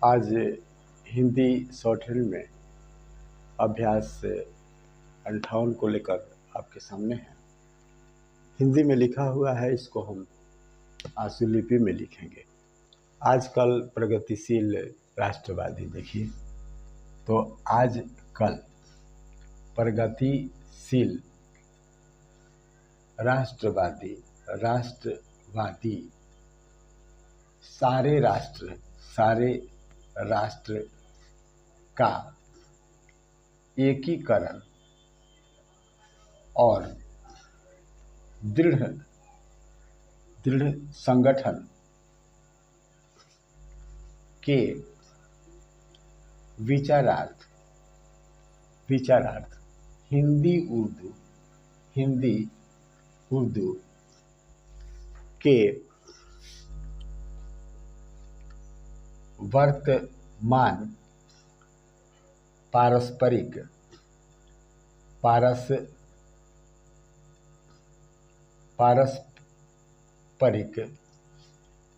आज Hindi short hand में अभ्यास 58 को लेकर आपके सामने है। हिंदी में लिखा हुआ है, इसको हम आशुलिपि में लिखेंगे। आजकल प्रगतिशील राष्ट्रवादी, देखिए तो आजकल प्रगतिशील राष्ट्रवादी सारे राष्ट्र का एकीकरण और दृढ़ संगठन के विचारार्थ हिंदी उर्दू के वर्तमान पारस्परिक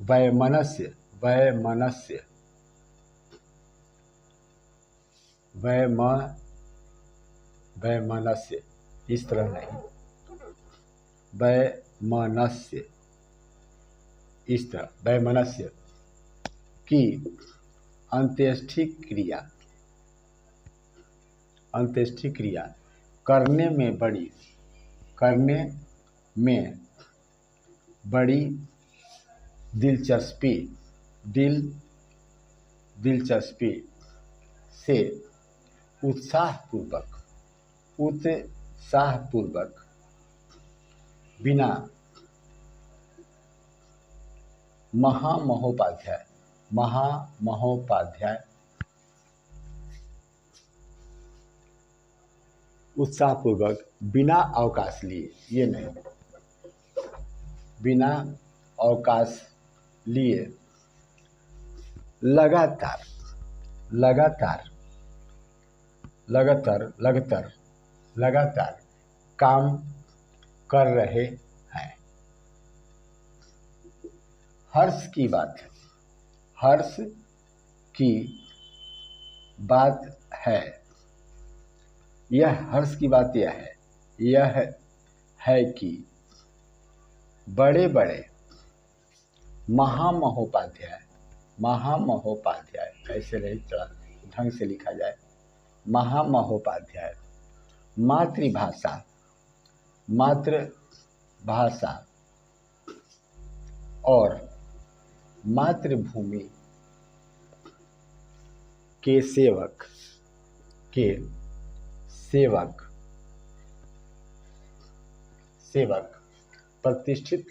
वैमनस्य, इस तरह नहीं, वैमनस्य की अंत्येष्टि क्रिया करने में बड़ी दिलचस्पी से उत्साहपूर्वक बिना महामहोपाध्याय उत्साहपूर्वक बिना अवकाश लिए, ये नहीं, बिना अवकाश लिए लगातार काम कर रहे हैं। हर्ष की बात यह है कि बड़े महामहोपाध्याय ऐसे नहीं, ढंग से लिखा जाए, महामहोपाध्याय मातृभाषा और मातृभूमि के सेवक प्रतिष्ठित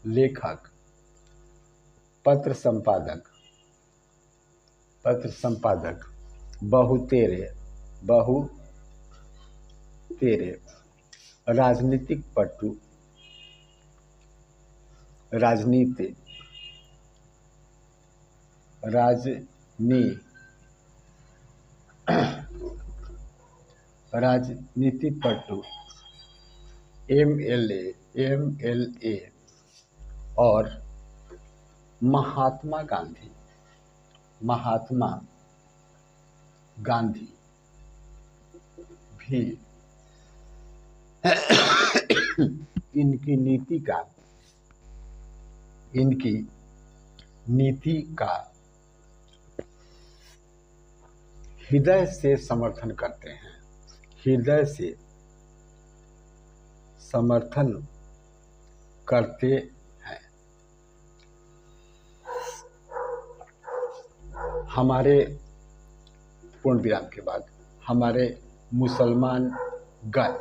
लेखक पत्र संपादक बहुतेरे राजनीतिक पटु MLA और महात्मा गांधी भी इनकी नीति का हृदय से समर्थन करते हैं। हमारे पूर्ण विराम के बाद हमारे मुसलमान गण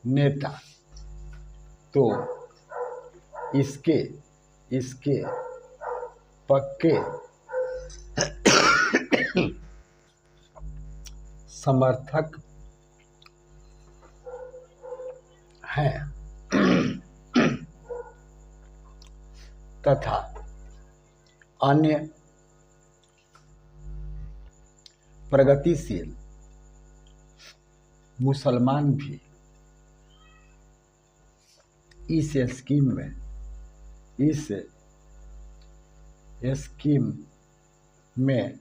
नेता तो इसके पक्के समर्थक हैं तथा अन्य प्रगतिशील मुसलमान भी इस स्कीम में, इस स्कीम में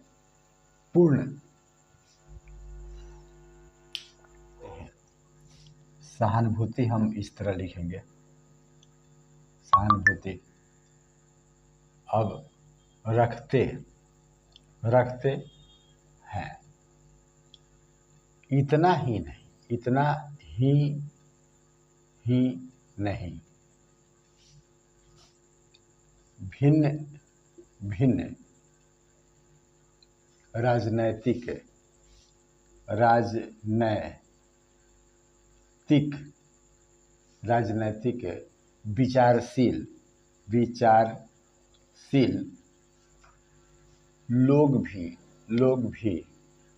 पूर्ण सहानुभूति हम इस तरह लिखेंगे, सहानुभूति अब रखते हैं। इतना ही नहीं, इतना ही नहीं, भिन्न भिन्न राजनैतिक विचारशील लोग भी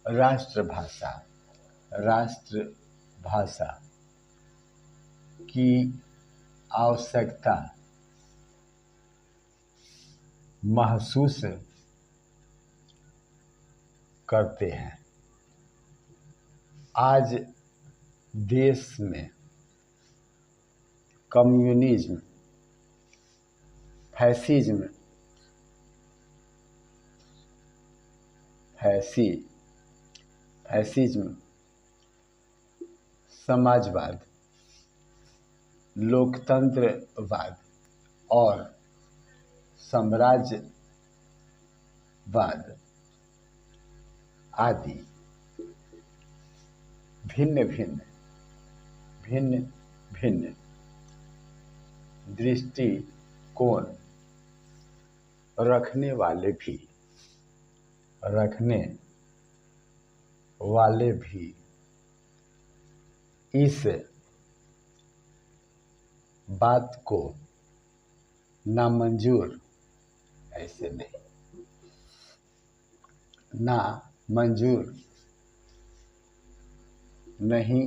राष्ट्रभाषा की आवश्यकता महसूस करते हैं। आज देश में कम्युनिज्म, फैसिज्म, समाजवाद, लोकतंत्रवाद और साम्राज्यवाद आदि भिन्न भिन्न दृष्टिकोण रखने वाले भी इस बात को नामंजूर नहीं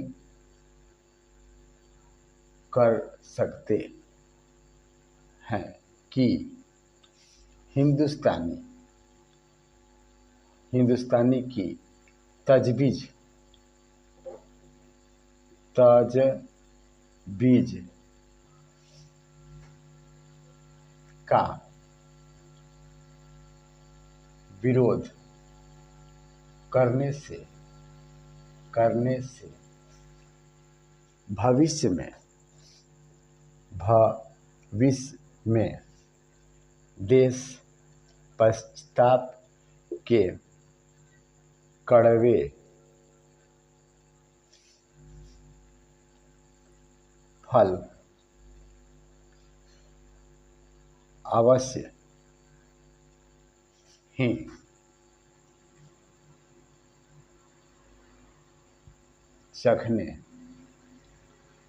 कर सकते हैं कि हिंदुस्तानी की तजवीज़ का विरोध करने से भविष्य में देश पश्चाताप के कड़वे फल अवश्य ही चखने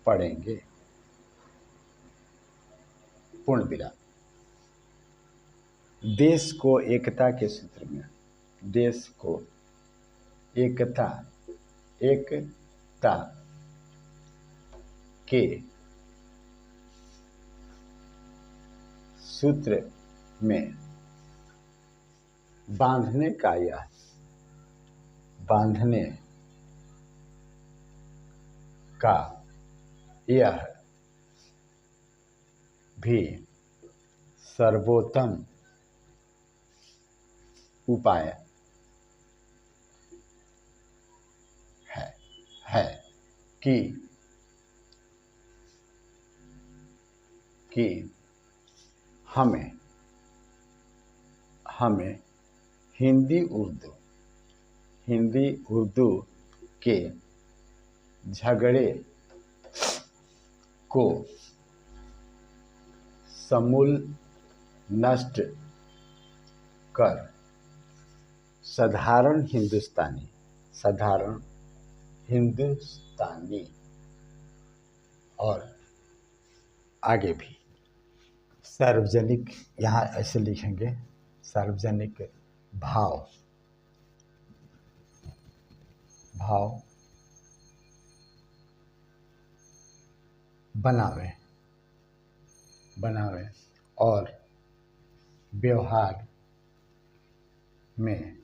पड़ेंगे। पूर्ण विराम। देश को एकता के सूत्र में, देश को एकता के सूत्र में बांधने का यह भी सर्वोत्तम उपाय है कि हमें हिंदी उर्दू के झगड़े को समूल नष्ट कर साधारण हिंदुस्तानी और आगे भी सार्वजनिक, यहाँ ऐसे लिखेंगे, सार्वजनिक भाव बनावे और व्यवहार में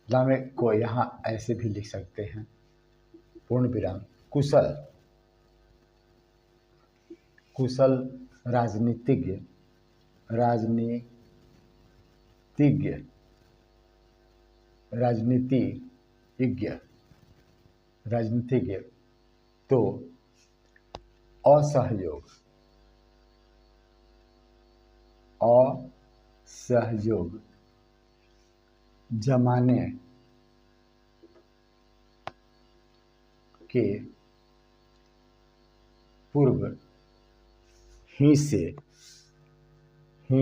लावे को यहाँ ऐसे भी लिख सकते हैं, पूर्ण विराम, कुशल कुशल राजनीतिज्ञ राजनीतिज्ञ राजनीतिज्ञ राजनीतिज्ञ तो असहयोग जमाने के पूर्व ही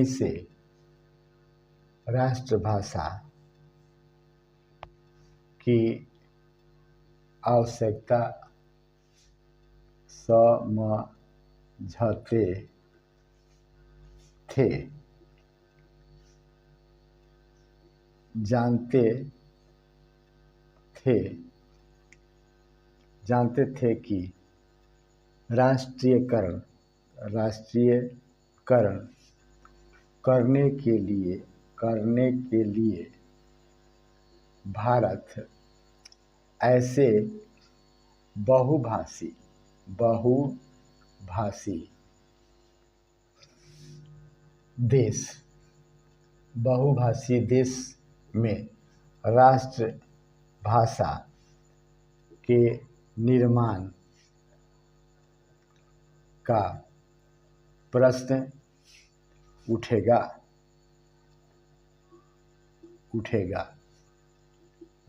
से राष्ट्रभाषा की आवश्यकता समझते थे, जानते थे कि राष्ट्रीयकरण करने के लिए भारत ऐसे बहुभाषी देश में राष्ट्रभाषा के निर्माण का प्रश्न उठेगा।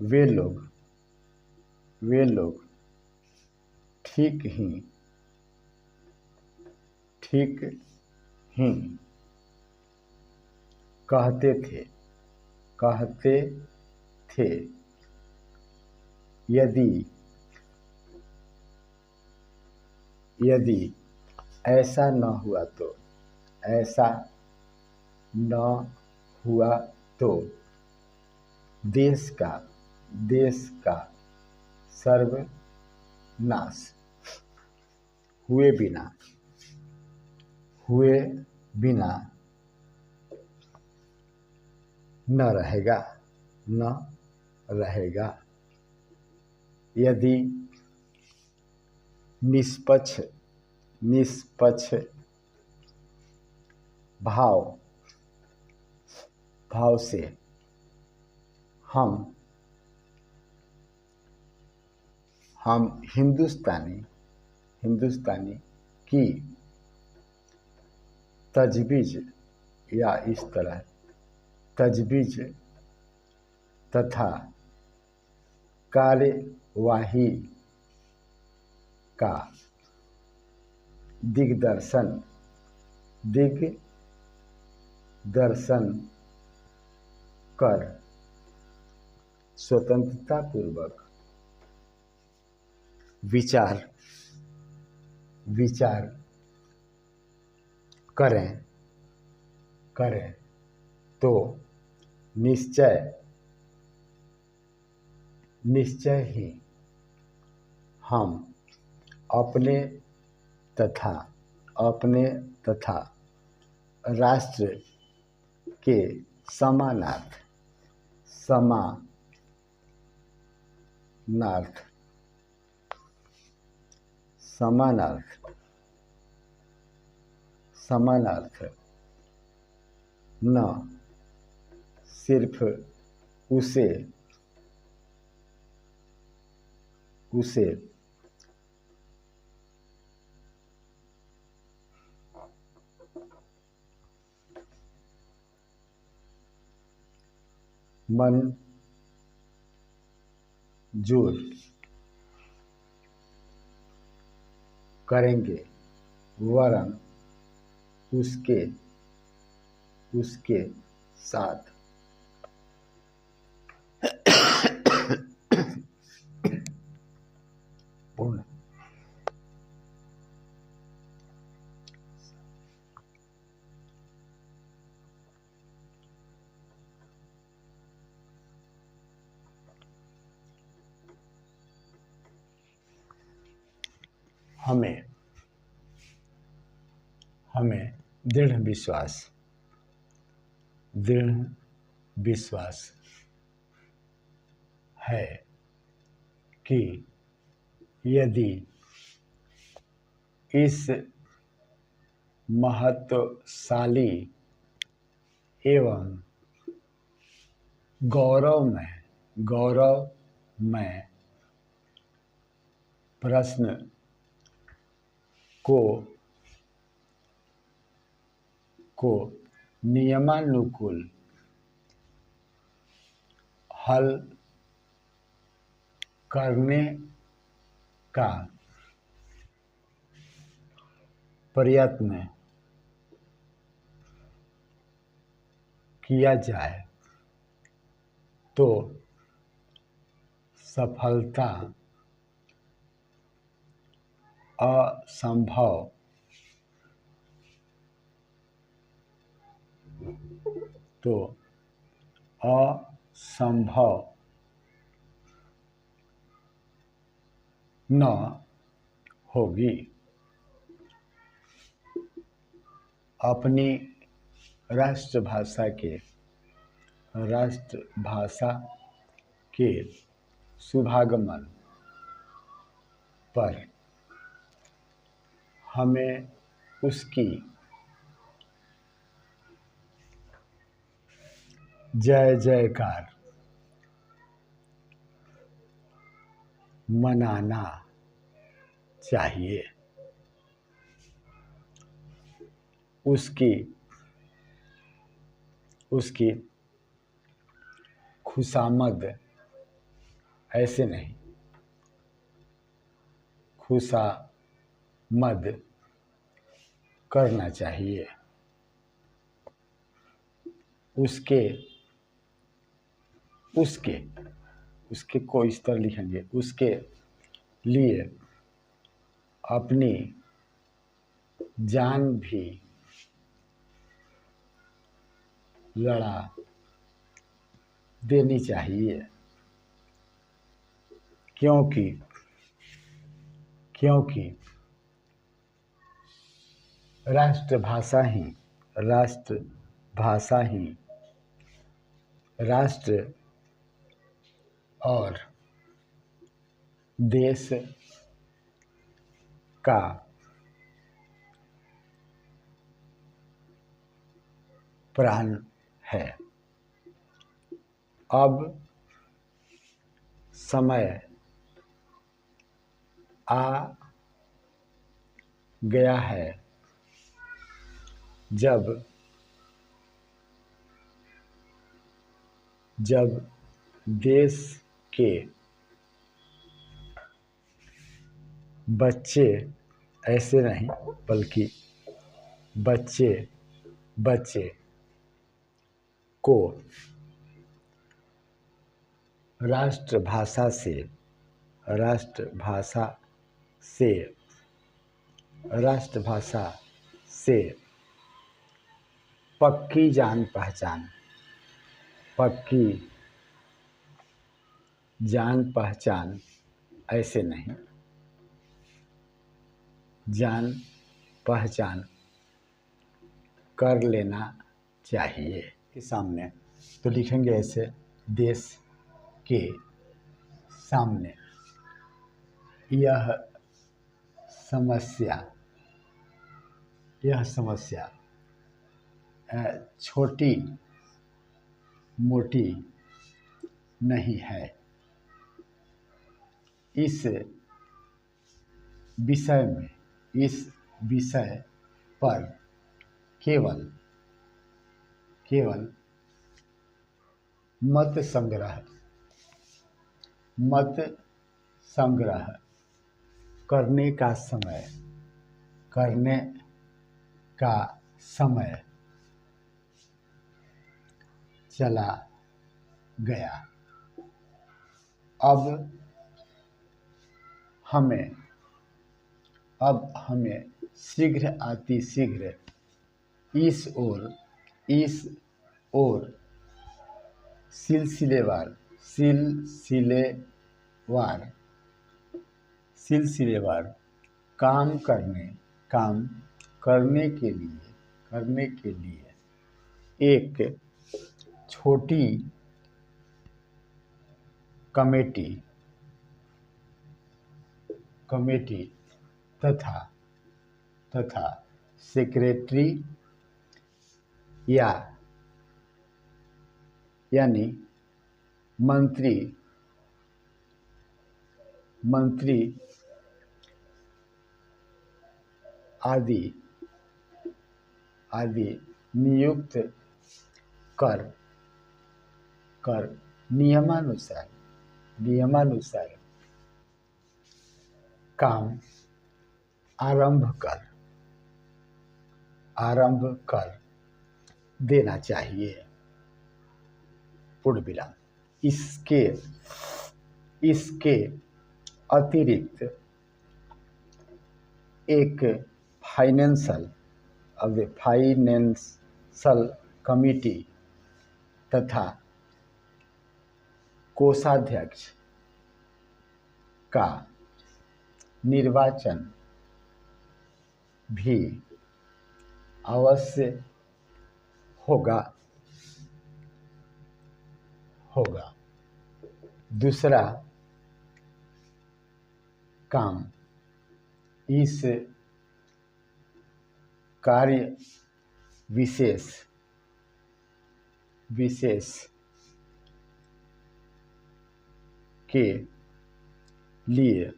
वे लोग ठीक ही कहते थे यदि ऐसा न हुआ तो देश का सर्वनाश हुए बिना न रहेगा। यदि निष्पक्ष भाव से हम हिंदुस्तानी की तजवीज़ या इस तरह तजवीज़ तथा कार्यवाही का दिग्दर्शन कर स्वतंत्रता पूर्वक विचार करें तो निश्चय ही हम अपने तथा राष्ट्र के समानार्थ न सिर्फ उसे मंजूर करेंगे वरन उसके साथ पूर्ण हमें दृढ़ विश्वास है कि यदि इस महत्वशाली एवं गौरवमय प्रश्न को नियमानुकूल हल करने का प्रयत्न किया जाए तो सफलता असंभव न होगी। अपनी राष्ट्रभाषा के शुभागमन पर हमें उसकी जय जयकार मनाना चाहिए। उसकी खुशामद ऐसे नहीं, खुशामद करना चाहिए। उसके को इस तरह लिखेंगे, उसके लिए अपनी जान भी लड़ा देनी चाहिए, क्योंकि राष्ट्रभाषा ही राष्ट्र और देश का प्राण है। अब समय आ गया है जब देश के बच्चे ऐसे नहीं बल्कि बच्चे को राष्ट्रभाषा से पक्की जान पहचान ऐसे नहीं, जान पहचान कर लेना चाहिए। के सामने तो लिखेंगे ऐसे, देश के सामने यह समस्या छोटी मोटी नहीं है। इस विषय पर केवल मत संग्रह करने का समय चला गया। अब हमें शीघ्र इस ओर सिलसिलेवार काम करने के लिए एक छोटी कमेटी तथा सेक्रेटरी यानी मंत्री आदि नियुक्त कर नियमानुसार काम आरंभ कर देना चाहिए। पूर्ण विराम। इसके अतिरिक्त एक फाइनेंशियल कमिटी तथा कोषाध्यक्ष का निर्वाचन भी अवश्य होगा। दूसरा काम, इस कार्य विशेष के लिए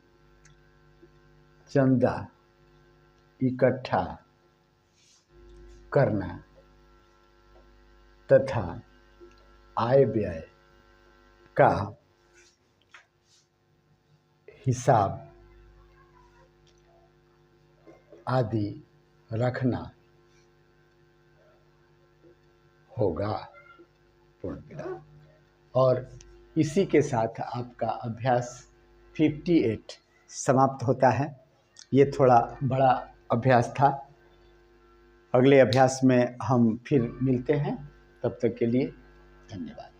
चंदा इकट्ठा करना तथा आय व्यय का हिसाब आदि रखना होगा। पूर्ण विराम। और इसी के साथ आपका अभ्यास 58 समाप्त होता है। ये थोड़ा बड़ा अभ्यास था। अगले अभ्यास में हम फिर मिलते हैं। तब तक के लिए धन्यवाद।